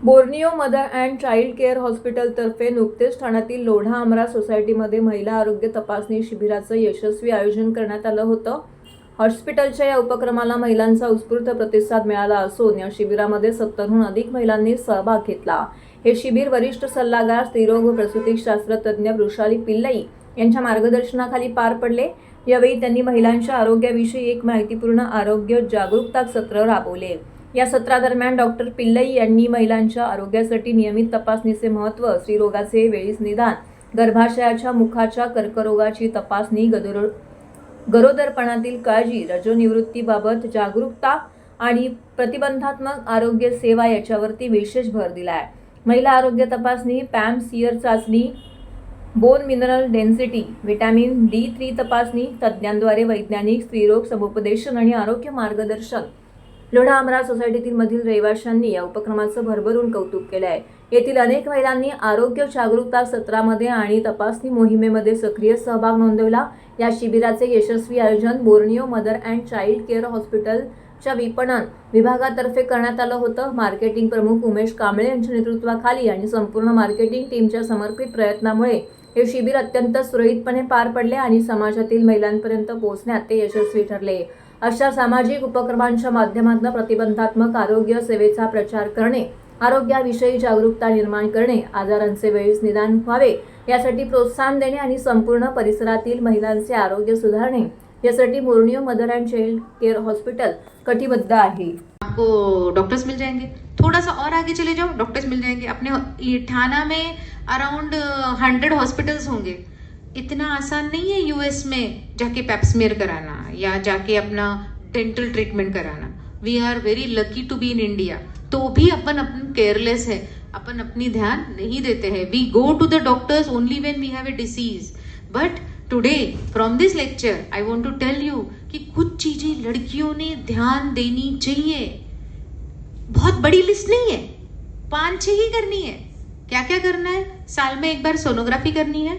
Borneo mother and child care हॉस्पिटलतर्फे नुकतेच ठाण्यातील लोढा अमरा सोसायटीमध्ये महिला आरोग्य तपासणी शिबिराचं यशस्वी आयोजन करण्यात आलं होतं. हॉस्पिटलच्या या उपक्रमाला महिलांचा उत्स्फूर्त प्रतिसाद मिळाला असून या शिबिरामध्ये 70हून अधिक महिलांनी सहभाग घेतला. हे शिबिर वरिष्ठ सल्लागार, स्त्रीरोग व प्रसूतीशास्त्र तज्ज्ञ वृषाली पिल्लई यांच्या मार्गदर्शनाखाली पार पडले. यावेळी त्यांनी महिलांच्या आरोग्याविषयी एक माहितीपूर्ण आरोग्य जागरूकता सत्र राबवले. या सत्रादरम्यान डॉक्टर पिल्लई यांनी महिलांच्या आरोग्यासाठी नियमित तपासणीचे महत्त्व, स्त्रीरोगाचे वेळीच निदान, गर्भाशयाच्या मुखाच्या कर्करोगाची तपासणी, गरोदरपणातील काळजी, रजोनिवृत्तीबाबत जागरूकता आणि प्रतिबंधात्मक आरोग्य सेवा याच्यावरती विशेष भर दिला आहे. महिला आरोग्य तपासणी, पॅम सियर चाचणी, bone mineral density, vitamin D3 तपासणी, तज्ज्ञांद्वारे वैज्ञानिक स्त्रीरोग समुपदेशन आणि आरोग्य मार्गदर्शन. लोढा अमरा सोसायटीतील मधील रहिवाशांनी या उपक्रमाचं भरभरून कौतुक केलं आहे. येथील अनेक महिलांनी आरोग्य जागरूकता सत्रामध्ये आणि तपासणी मोहिमेमध्ये सक्रिय सहभाग नोंदवला. या शिबिराचे यशस्वी आयोजन Borneo mother and child care हॉस्पिटलच्या विपणन विभागातर्फे करण्यात आलं होतं. मार्केटिंग प्रमुख उमेश कांबळे यांच्या नेतृत्वाखाली आणि संपूर्ण मार्केटिंग टीमच्या समर्पित प्रयत्नामुळे हे शिबिर अत्यंत सुरळीतपणे पार पडले आणि समाजातील महिलांपर्यंत पोहोचण्यात ते यशस्वी ठरले. अशा सामाजिक उपक्रमांच्या माध्यमातून प्रतिबंधात्मक आरोग्य सेवेचा प्रचार करणे, आरोग्याविषयी जागरूकता निर्माण करणे, आजारांचे वेळीच निदान व्हावे यासाठी प्रोत्साहन देणे आणि संपूर्ण परिसरातील महिलांचे आरोग्य सुधारणे यासाठी Borneo mother end child care hospital कटिबद्ध आहे. आपको डॉक्टर्स मिल जाएंगे, थोड़ा सा और आगे चले जाओ, डॉक्टर्स मिल जाएंगे. अपने ठाणा में अराउंड 100 हॉस्पिटल्स होंगे. इतना आसान नहीं है यूएस में जाके पैप्समेयर कराना या जाके अपना डेंटल ट्रीटमेंट कराना. We are very lucky to be in India. तो भी अपन केयरलेस है, अपन अपनी ध्यान नहीं देते हैं. We go to the doctors only when we have a disease. But today from this lecture I want to tell you कि कुछ चीजें लड़कियों ने ध्यान देनी चाहिए. बहुत बड़ी लिस्ट नहीं है, 5-6 ही करनी है. क्या क्या करना है? साल में एक बार सोनोग्राफी करनी है,